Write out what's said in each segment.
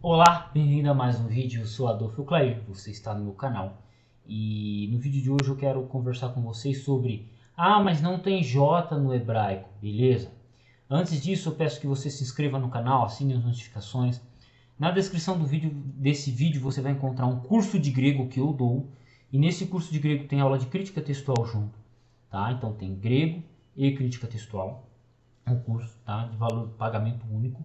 Olá, bem-vindo a mais um vídeo. Eu sou Adolfo Clair, você está no meu canal. E no vídeo de hoje eu quero conversar com vocês sobre mas não tem J no hebraico, beleza? Antes disso eu peço que você se inscreva no canal, assine as notificações. Na descrição desse vídeo você vai encontrar um curso de grego que eu dou. E nesse curso de grego tem aula de crítica textual junto, tá? Então tem grego e crítica textual, um curso, tá? De valor de pagamento único.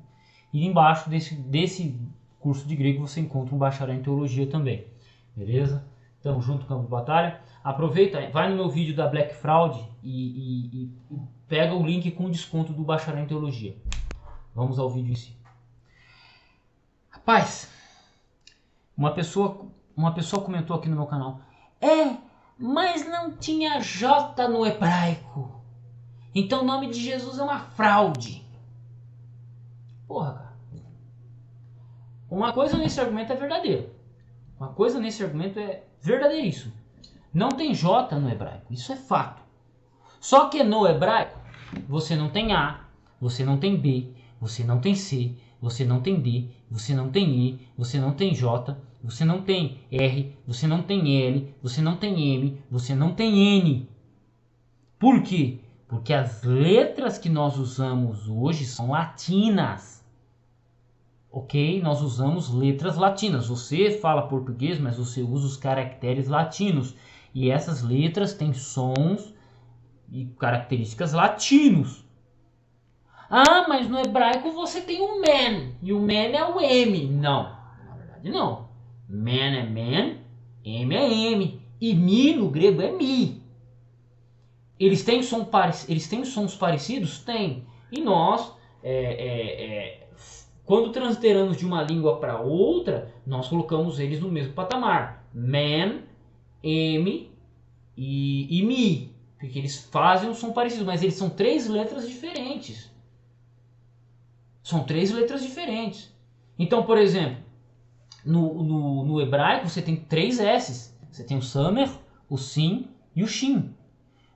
E embaixo desse curso de grego você encontra um bacharel em teologia também, beleza? Então, junto com o campo de batalha. Aproveita, vai no meu vídeo da Black Fraud e pega o link com desconto do bacharel em teologia. Vamos ao vídeo em si. Rapaz, uma pessoa comentou aqui no meu canal: mas não tinha J no hebraico, então o nome de Jesus é uma fraude. Porra, cara. Uma coisa nesse argumento é verdadeira. Uma coisa nesse argumento é verdadeiríssimo. Não tem J no hebraico, isso é fato. Só que no hebraico você não tem A, você não tem B, você não tem C, você não tem D, você não tem E, você não tem J, você não tem R, você não tem L, você não tem M, você não tem N. Por quê? Porque as letras que nós usamos hoje são latinas. Ok? Nós usamos letras latinas. Você fala português, mas você usa os caracteres latinos. E essas letras têm sons e características latinos. Mas no hebraico você tem o man. E o man é o M. Não, na verdade não. Man é man, M é M. E mi no grego é mi. Eles têm sons parecidos? Tem. E nós, quando transliteramos de uma língua para outra, nós colocamos eles no mesmo patamar. Man, M e Mi. Porque eles fazem um som parecido, mas eles são três letras diferentes. São três letras diferentes. Então, por exemplo, no hebraico você tem três S's. Você tem o Samer, o Sim e o Shin.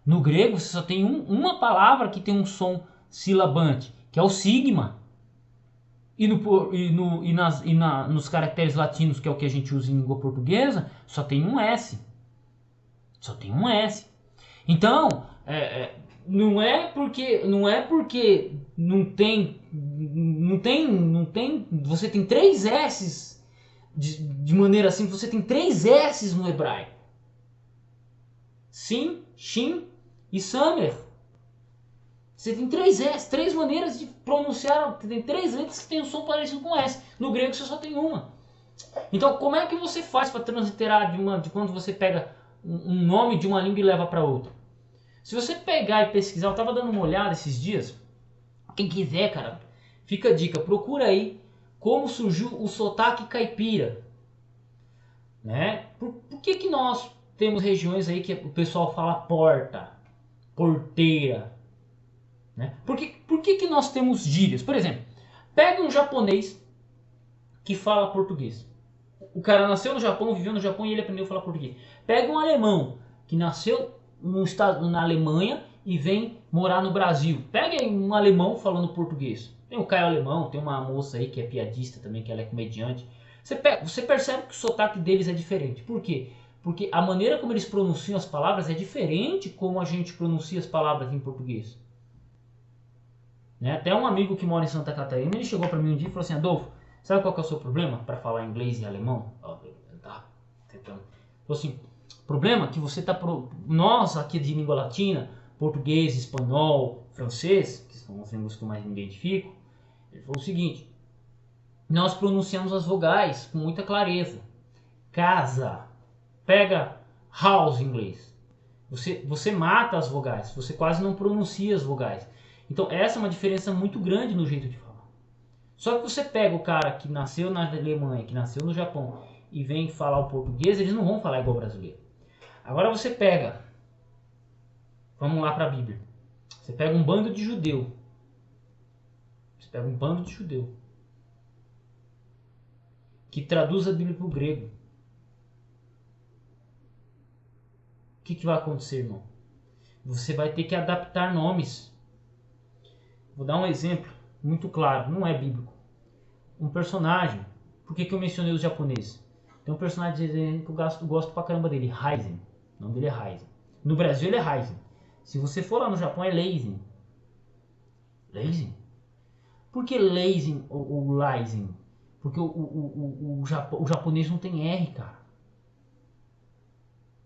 No grego você só tem uma palavra que tem um som silabante, que é o sigma. Nos caracteres latinos, que é o que a gente usa em língua portuguesa, só tem um S. Só tem um S. Então, não é porque você tem três S's de maneira assim, você tem três S's no hebraico. Sim, Shin e Samer. Você tem três S, três maneiras de pronunciar, tem três letras que tem um som parecido com S. No grego você só tem uma. Então como é que você faz para transliterar de quando você pega um nome de uma língua e leva para outra? Se você pegar e pesquisar, eu estava dando uma olhada esses dias, quem quiser, cara, fica a dica, procura aí como surgiu o sotaque caipira. Né? Por que nós temos regiões aí que o pessoal fala porta, porteira? Né? Por que nós temos gírias? Por exemplo, pega um japonês que fala português. O cara nasceu no Japão, viveu no Japão e ele aprendeu a falar português. Pega um alemão que nasceu na Alemanha e vem morar no Brasil. Pega um alemão falando português. Tem o Caio Alemão, tem uma moça aí que é piadista também, que ela é comediante. Você percebe que o sotaque deles é diferente. Por quê? Porque a maneira como eles pronunciam as palavras é diferente como a gente pronuncia as palavras em português. Né? Até um amigo que mora em Santa Catarina, ele chegou para mim um dia e falou assim: Adolfo, sabe qual que é o seu problema para falar inglês e alemão? Tá tentando. Falou assim: problema que você tá nós aqui de língua latina, português, espanhol, francês, que são as línguas que eu mais me identifico. Ele falou o seguinte: nós pronunciamos as vogais com muita clareza. Casa, pega house em inglês. Você mata as vogais, você quase não pronuncia as vogais. Então essa é uma diferença muito grande no jeito de falar. Só que você pega o cara que nasceu na Alemanha, que nasceu no Japão e vem falar o português, eles não vão falar igual o brasileiro. Agora você pega, vamos lá para a Bíblia. Você pega um bando de judeu. Que traduz a Bíblia para o grego. O que vai acontecer, irmão? Você vai ter que adaptar nomes. Vou dar um exemplo muito claro, não é bíblico. Um personagem, Por que eu mencionei os japoneses? Tem um personagem que eu gosto pra caramba dele, Raizen. O nome dele é Raizen. No Brasil ele é Raizen. Se você for lá no Japão é Leizen. Leizen? Por que Leizen ou Leizen? Porque o japonês não tem R, cara.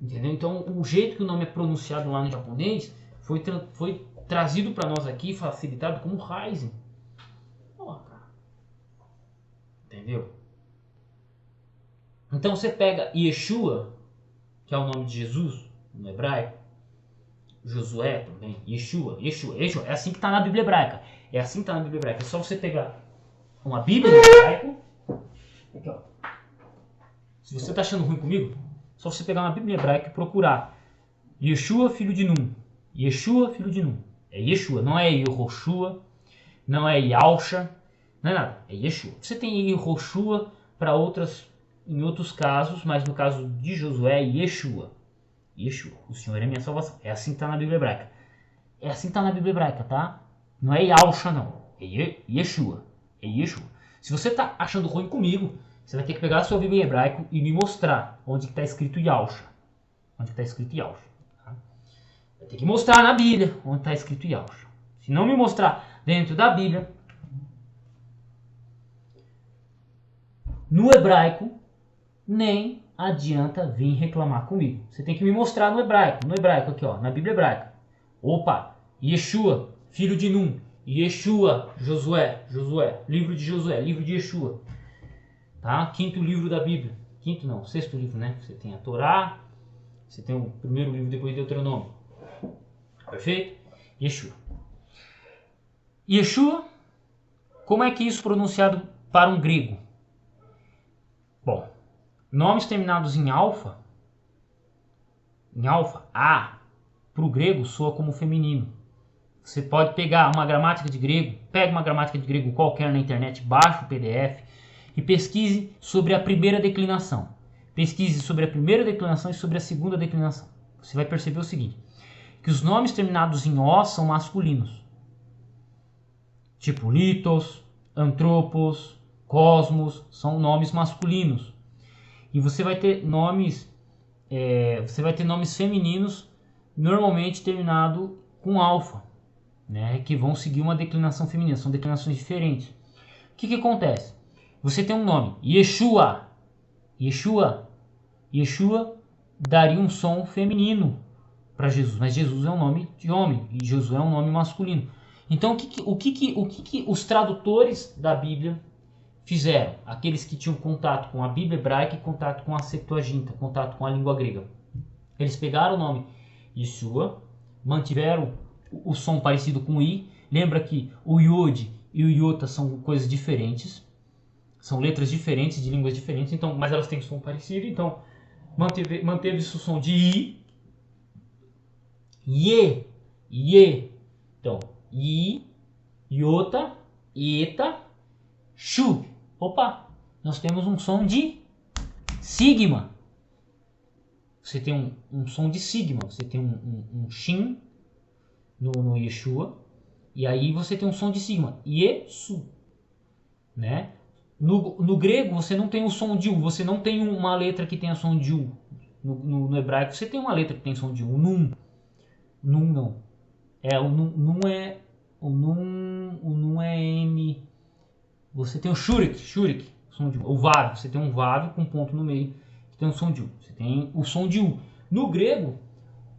Entendeu? Então o jeito que o nome é pronunciado lá no japonês foi trazido para nós aqui, facilitado como Raizen. Porra, cara. Entendeu? Então você pega Yeshua, que é o nome de Jesus no hebraico, Josué também, Yeshua. É assim que está na Bíblia hebraica. É assim que está na Bíblia hebraica. É só você pegar uma Bíblia em hebraico. Aqui, ó. Se você está achando ruim comigo, é só você pegar uma Bíblia em hebraico e procurar Yeshua, filho de Nun. Yeshua, filho de Nun. É Yeshua, não é Yehoshua, não é Yalsha, não é nada. É Yeshua. Você tem Yehoshua para em outros casos, mas no caso de Josué é Yeshua. Yeshua, o Senhor é minha salvação. É assim que está na Bíblia hebraica. É assim que está na Bíblia hebraica, tá? Não é Yalsha, não. É Yeshua. É Yeshua. Se você está achando ruim comigo, você vai ter que pegar a sua Bíblia em hebraico e me mostrar onde está escrito Yalsha. Onde está escrito Yalsha. Tá? Vai ter que mostrar na Bíblia onde está escrito Yalsha. Se não me mostrar dentro da Bíblia, no hebraico, nem adianta vir reclamar comigo. Você tem que me mostrar no hebraico aqui, ó, na Bíblia hebraica. Opa, Yeshua, filho de Nun. Yeshua, Josué, livro de Josué, livro de Yeshua. Tá? Quinto livro da Bíblia. Quinto não, sexto livro, né? Você tem a Torá, você tem o primeiro livro depois de Deuteronômio. Perfeito? Yeshua. Yeshua, como é que isso é pronunciado para um grego? Bom, nomes terminados em alfa, A, para o grego soa como feminino. Você pode pegar uma gramática de grego, pega uma gramática de grego qualquer na internet, baixa o PDF e pesquise sobre a primeira declinação. Pesquise sobre a primeira declinação e sobre a segunda declinação. Você vai perceber o seguinte, que os nomes terminados em O são masculinos. Tipo litos, antropos, cosmos, são nomes masculinos. E você vai ter nomes femininos normalmente terminado com alfa, né, que vão seguir uma declinação feminina, são declinações diferentes. O que acontece? Você tem um nome, Yeshua daria um som feminino para Jesus, mas Jesus é um nome de homem e Jesus é um nome masculino. Então o que os tradutores da Bíblia fizeram? Aqueles que tinham contato com a Bíblia hebraica e contato com a Septuaginta, contato com a língua grega. Eles pegaram o nome Yeshua, mantiveram o som parecido com I. Lembra que o Yod e o Iota são coisas diferentes, são letras diferentes, de línguas diferentes, então, mas elas têm um som parecido, então manteve-se o som de I. Ye. Então, I, Iota, Eta, Shu. Opa, nós temos um som de sigma. Você tem um som de sigma, você tem um shin no Yeshua, e aí você tem um som de sigma, Yesu, né? No grego você não tem o som de U, você não tem uma letra que tenha som de U. No hebraico você tem uma letra que tem som de U, Nun não. O Nun é M. Você tem o Shurik, som de U. O Vav, você tem um Vav com ponto no meio, que tem um som de U. Você tem o som de U. No grego,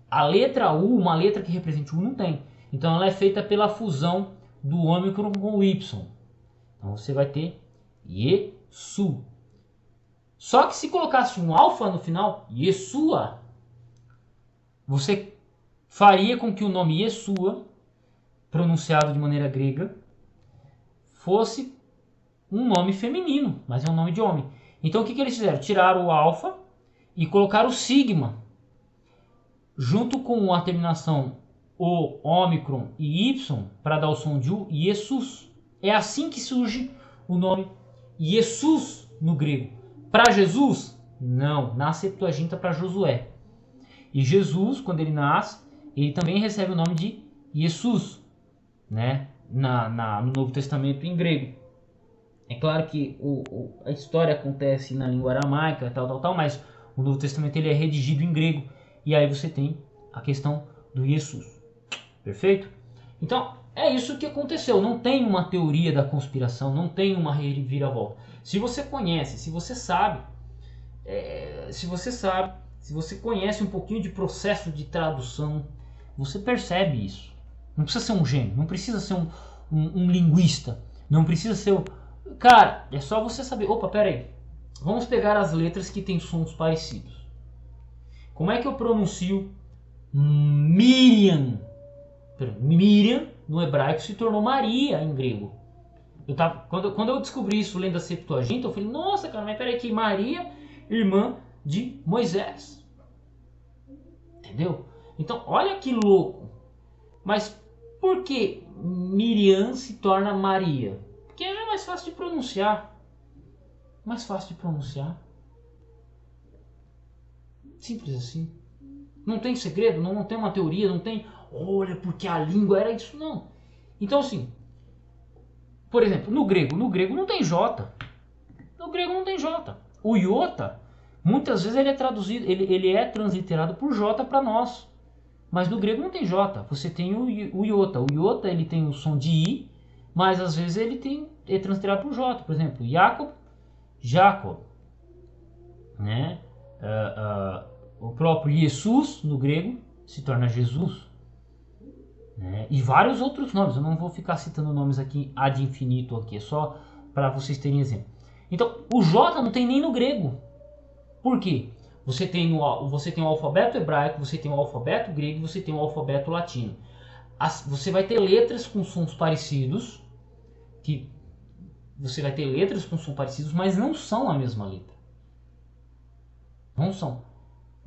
a letra U, uma letra que represente U, não tem. Então ela é feita pela fusão do ômicron com o Y. Então você vai ter Yesu. Só que se colocasse um alfa no final, Yeshua, você faria com que o nome Yeshua, pronunciado de maneira grega, fosse um nome feminino, mas é um nome de homem. Então o que eles fizeram? Tiraram o alfa e colocaram o sigma, junto com a terminação O, ômicron e Y, para dar o som de U, Jesus. É assim que surge o nome Jesus no grego. Para Jesus? Não, na Septuaginta para Josué. E Jesus, quando ele nasce, ele também recebe o nome de Jesus, né? No Novo Testamento em grego. É claro que a história acontece na língua aramaica, tal, mas o Novo Testamento ele é redigido em grego. E aí você tem a questão do Jesus. Perfeito? Então, é isso que aconteceu. Não tem uma teoria da conspiração, não tem uma reviravolta. Se você conhece, se você sabe, se você conhece um pouquinho de processo de tradução, você percebe isso. Não precisa ser um gênio, não precisa ser um linguista, não precisa ser... Cara, é só você saber... Opa, pera aí. Vamos pegar as letras que têm sons parecidos. Como é que eu pronuncio Miriam? Miriam, no hebraico, se tornou Maria em grego. Quando eu descobri isso lendo a Septuaginta, eu falei, nossa, cara, mas peraí, que Maria, irmã de Moisés. Entendeu? Então, olha que louco. Mas por que Miriam se torna Maria? Porque é mais fácil de pronunciar. Mais fácil de pronunciar. Simples assim. Não tem segredo, não tem uma teoria, não tem... Olha, porque a língua era isso, não. Então, assim... Por exemplo, no grego não tem J. No grego não tem J. O iota, muitas vezes ele é traduzido, ele é transliterado por J para nós. Mas no grego não tem J. Você tem o iota. O iota ele tem o som de I, mas às vezes ele é transliterado por J. Por exemplo, Jacob. Né? O próprio Jesus, no grego, se torna Jesus. Né? E vários outros nomes. Eu não vou ficar citando nomes aqui ad infinito aqui. É só para vocês terem exemplo. Então, o J não tem nem no grego. Por quê? Você tem o alfabeto hebraico, você tem o alfabeto grego e você tem o alfabeto latino. Você vai ter letras com sons parecidos, mas não são a mesma letra. Não são.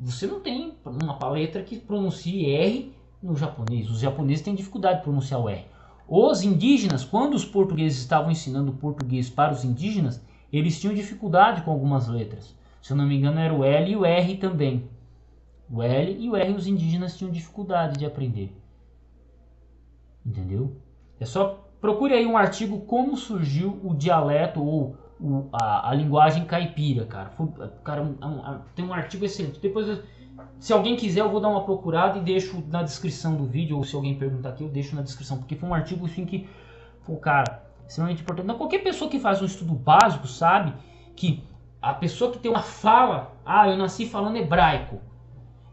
Você não tem uma letra que pronuncie R no japonês. Os japoneses têm dificuldade de pronunciar o R. Os indígenas, quando os portugueses estavam ensinando português para os indígenas, eles tinham dificuldade com algumas letras. Se eu não me engano, era o L e o R também. O L e o R os indígenas tinham dificuldade de aprender. Entendeu? É só procure aí um artigo como surgiu o dialeto ou a linguagem caipira, cara. Tem um artigo excelente. Depois, se alguém quiser, eu vou dar uma procurada e deixo na descrição do vídeo, ou se alguém perguntar aqui, eu deixo na descrição, porque foi um artigo assim que, pô, cara, extremamente importante. Não, qualquer pessoa que faz um estudo básico sabe que a pessoa que tem uma fala, eu nasci falando hebraico,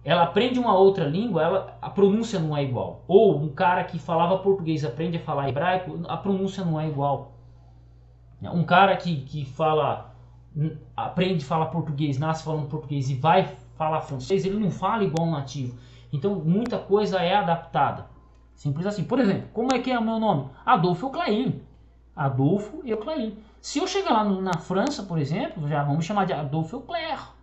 ela aprende uma outra língua, a pronúncia não é igual. Ou um cara que falava português aprende a falar hebraico, a pronúncia não é igual. Um cara que aprende a falar português, nasce falando português e vai falar francês, ele não fala igual um nativo. Então muita coisa é adaptada. Simples assim. Por exemplo, como é que é o meu nome? Adolfo Euclair. Adolfo Euclair. Se eu chegar lá na França, por exemplo, já vamos chamar de Adolfo Euclair.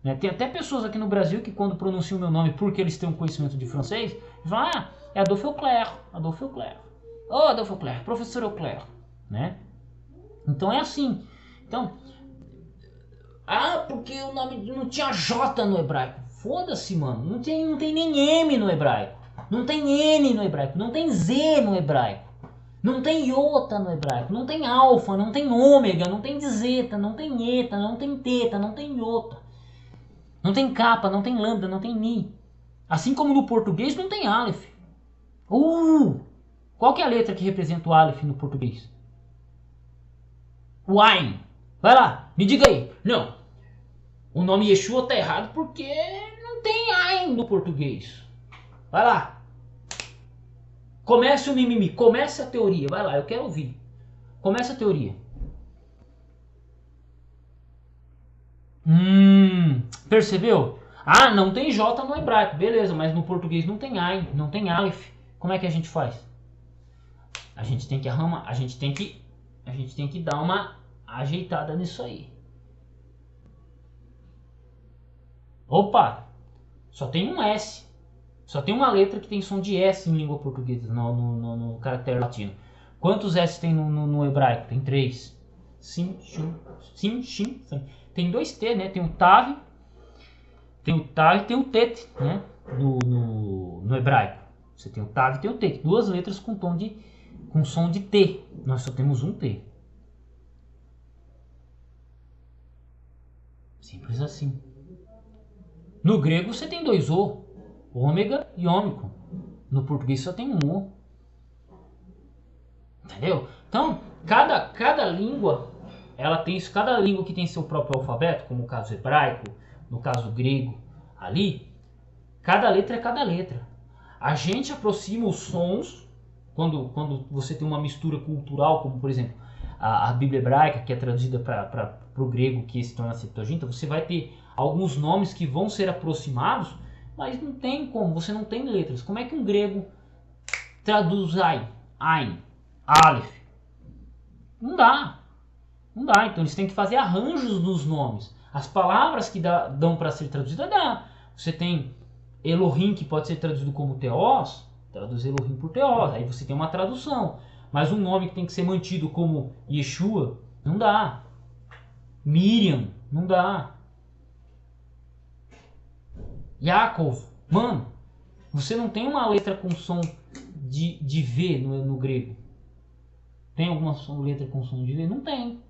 Né? Tem até pessoas aqui no Brasil que quando pronunciam o meu nome porque eles têm um conhecimento de francês, falam, é Adolfo Euclair. Adolfo Euclair. Adolfo Euclair, professor Euclair. Né? Então é assim. Então, porque o nome não tinha J no hebraico. Foda-se, mano. Não tem nem M no hebraico. Não tem N no hebraico. Não tem Z no hebraico. Não tem iota no hebraico. Não tem alfa, não tem ômega, não tem zeta, não tem eta, não tem teta, não tem iota. Não tem capa, não tem lambda, não tem ni. Assim como no português não tem aleph. Qual que é a letra que representa o aleph no português? O Ain. Vai lá, me diga aí. Não. O nome Yeshua tá errado porque não tem Ain no português. Vai lá. Comece o mimimi, comece a teoria. Vai lá, eu quero ouvir. Comece a teoria. Percebeu? Não tem J no hebraico. Beleza, mas no português não tem Ain, não tem Aleph. Como é que a gente faz? A gente tem que arrumar, a gente tem que dar uma ajeitada nisso aí. Opa! Só tem um S. Só tem uma letra que tem som de S em língua portuguesa, no caractere latino. Quantos S tem no hebraico? Tem 3. Sim, shin. Tem 2 T, né? Tem o Tav. Tem o Tav e tem o Tet, né? No hebraico. Você tem o Tav e tem o Tet. 2 letras com som de T. Nós só temos um T. Simples assim. No grego você tem dois O, ômega e ômicron. No português só tem um O. Entendeu? Então, cada língua, ela tem isso, cada língua que tem seu próprio alfabeto, como o caso hebraico, no caso grego, ali, cada letra é cada letra. A gente aproxima os sons, quando você tem uma mistura cultural, como por exemplo, a Bíblia hebraica, que é traduzida para o grego, que se torna Septuaginta, você vai ter alguns nomes que vão ser aproximados, mas não tem como, você não tem letras. Como é que um grego traduz Ain, Aleph? Não dá. Não dá. Então eles têm que fazer arranjos nos nomes. As palavras que dão para ser traduzidas, dá. Você tem Elohim, que pode ser traduzido como Teós, traduz Elohim por Teós. Aí você tem uma tradução. Mas um nome que tem que ser mantido como Yeshua, não dá. Miriam, não dá. Yaakov, mano, você não tem uma letra com som de V no grego. Tem alguma letra com som de V? Não tem.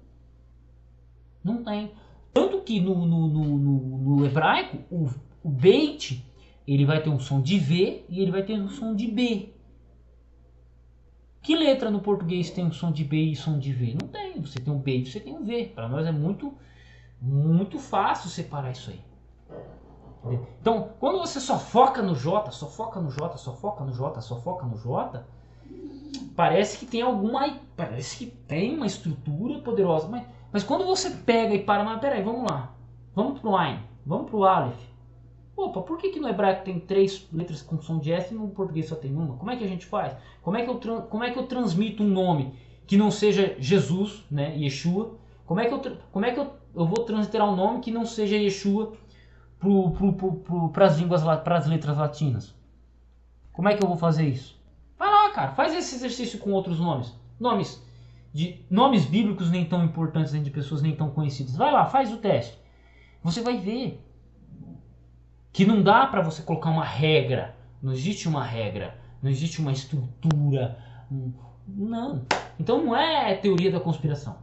Não tem. Tanto que no hebraico, o Beit, ele vai ter um som de V e ele vai ter um som de B. Que letra no português tem um som de B e som de V? Não tem. Você tem um B e você tem um V. Para nós é muito fácil separar isso aí. Então, quando você só foca no J, só foca no J, só foca no J, só foca no J, parece que tem uma estrutura poderosa. Mas quando você pega e para, mas peraí, vamos lá. Vamos pro Ain, vamos pro Aleph. Opa, por que no hebraico tem 3 letras com som de S e no português só tem uma? Como é que a gente faz? Como é que eu transmito um nome que não seja Jesus, né, Yeshua? Como é que eu vou transliterar um nome que não seja Yeshua para as letras latinas? Como é que eu vou fazer isso? Vai lá, cara, faz esse exercício com outros nomes. Nomes bíblicos nem tão importantes, nem de pessoas nem tão conhecidas. Vai lá, faz o teste. Você vai ver que não dá para você colocar uma regra. Não existe uma regra. Não existe uma estrutura. Não. Então não é teoria da conspiração.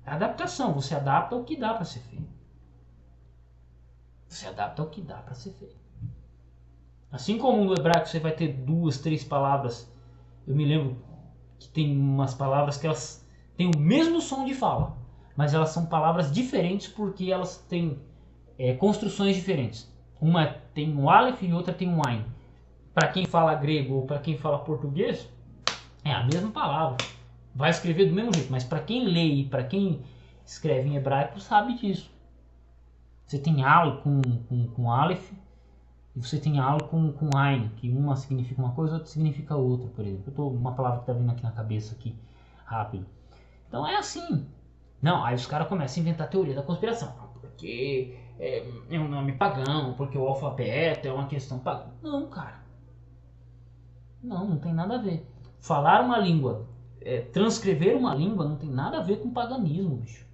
É adaptação. Você adapta o que dá para ser feito. Você adapta o que dá para ser feito. Assim como no hebraico você vai ter 2, 3 palavras. Eu me lembro que tem umas palavras que elas têm o mesmo som de fala, mas elas são palavras diferentes porque elas têm construções diferentes. Uma tem um Aleph e outra tem um Ain. Para quem fala grego ou para quem fala português, é a mesma palavra. Vai escrever do mesmo jeito, mas para quem lê e para quem escreve em hebraico sabe disso. Você tem Aleph com Aleph e você tem Aleph com Ain, que uma significa uma coisa, outra significa outra, por exemplo. Uma palavra que está vindo aqui na cabeça aqui, rápido. Então é assim. Não, aí os caras começam a inventar teoria da conspiração. Porque é um nome pagão, porque o alfabeto é uma questão pagã. Não, cara. Não tem nada a ver. Falar uma língua, transcrever uma língua não tem nada a ver com paganismo, bicho.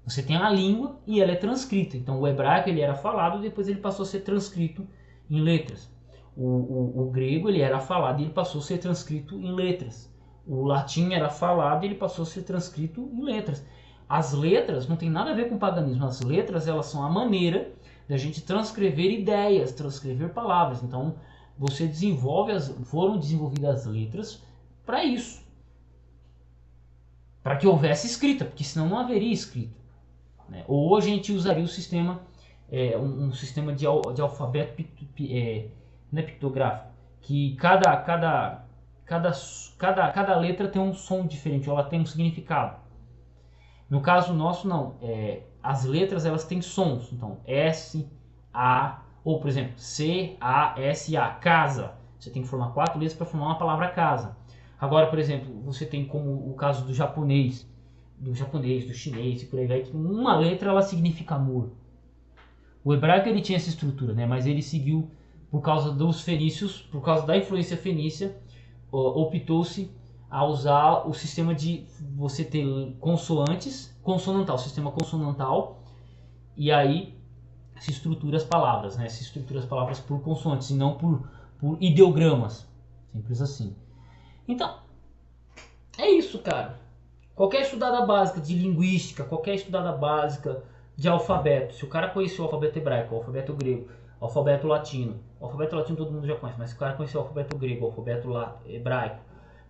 Você tem a língua e ela é transcrita. Então o hebraico ele era falado e depois ele passou a ser transcrito em letras. O grego ele era falado e ele passou a ser transcrito em letras. O latim era falado e ele passou a ser transcrito em letras. As letras não tem nada a ver com paganismo. As letras elas são a maneira da gente transcrever ideias, transcrever palavras. Então você foram desenvolvidas as letras para isso. Para que houvesse escrita, porque senão não haveria escrita. Ou a gente usaria o sistema, um sistema de alfabeto não é pictográfico, que cada letra tem um som diferente, ou ela tem um significado. No caso nosso, não. As letras elas têm sons. Então, S, A, ou por exemplo, C, A, S, A, casa. Você tem que formar 4 letras para formar uma palavra casa. Agora, por exemplo, você tem como o caso do japonês, do chinês e por aí vai, que uma letra ela significa amor. O hebraico ele tinha essa estrutura, né? Mas ele seguiu por causa dos fenícios, por causa da influência fenícia, optou-se a usar o sistema de você ter consoantes, consonantal, sistema consonantal, e aí se estrutura as palavras, né? Se estrutura as palavras por consoantes e não por ideogramas, simples assim. Então, é isso, cara. Qualquer estudada básica de linguística, qualquer estudada básica de alfabeto, se o cara conhecia o alfabeto hebraico, o alfabeto grego, o alfabeto latino todo mundo já conhece, mas se o cara conhecer o alfabeto grego, o alfabeto hebraico,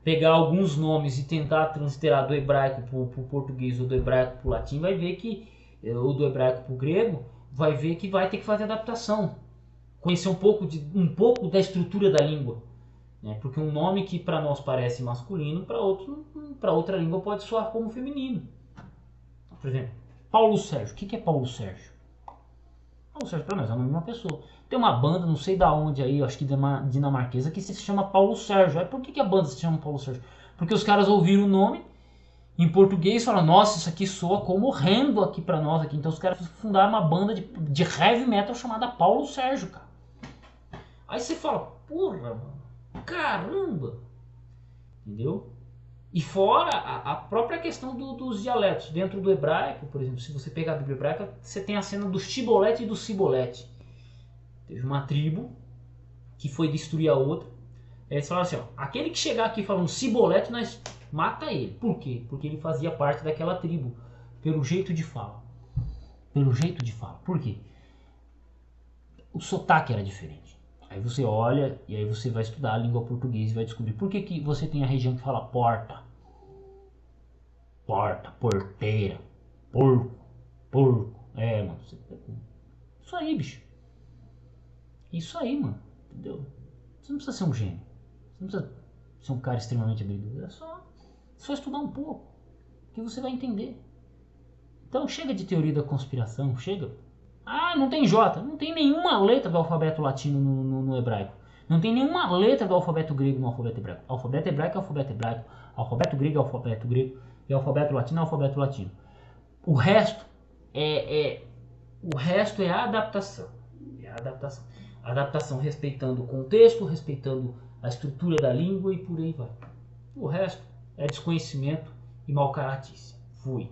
pegar alguns nomes e tentar transliterar do hebraico para o português ou do hebraico para o latim, vai ver que, ou do hebraico para o grego, vai ver que vai ter que fazer adaptação. Conhecer um pouco da estrutura da língua. Né? Porque um nome que para nós parece masculino, para outra língua pode soar como feminino. Por exemplo, Paulo Sérgio. O que é Paulo Sérgio? Paulo Sérgio para nós é o nome de uma pessoa. Tem uma banda, não sei da onde aí, acho que dinamarquesa, que se chama Paulo Sérgio. Aí por que a banda se chama Paulo Sérgio? Porque os caras ouviram o nome em português e falaram, nossa, isso aqui soa como horrendo aqui pra nós aqui. Então os caras fundaram uma banda de heavy metal chamada Paulo Sérgio, cara. Aí você fala, porra, mano, caramba. Entendeu? E fora a própria questão dos dialetos. Dentro do hebraico, por exemplo, se você pegar a Bíblia hebraica, você tem a cena do Shibolete e do Sibolete. Teve uma tribo que foi destruir a outra. Eles falaram assim, ó, aquele que chegar aqui falando Sibolete, nós mata ele. Por quê? Porque ele fazia parte daquela tribo. Pelo jeito de fala. Pelo jeito de fala. Por quê? O sotaque era diferente. Aí você olha e aí você vai estudar a língua portuguesa e vai descobrir por que você tem a região que fala porta. Porta, porteira, porco. É, mano. Isso aí, bicho. Isso aí, mano. Entendeu? Você não precisa ser um gênio. Você não precisa ser um cara extremamente habilidoso. É só estudar um pouco. Que você vai entender. Então chega de teoria da conspiração. Chega. Ah, não tem J. Não tem nenhuma letra do alfabeto latino no hebraico. Não tem nenhuma letra do alfabeto grego no alfabeto hebraico. Alfabeto hebraico é alfabeto hebraico. Alfabeto grego é alfabeto grego. E alfabeto latino é alfabeto latino. O resto é a adaptação. É a adaptação. A adaptação respeitando o contexto, respeitando a estrutura da língua e por aí vai. O resto é desconhecimento e mal-caratice. Fui.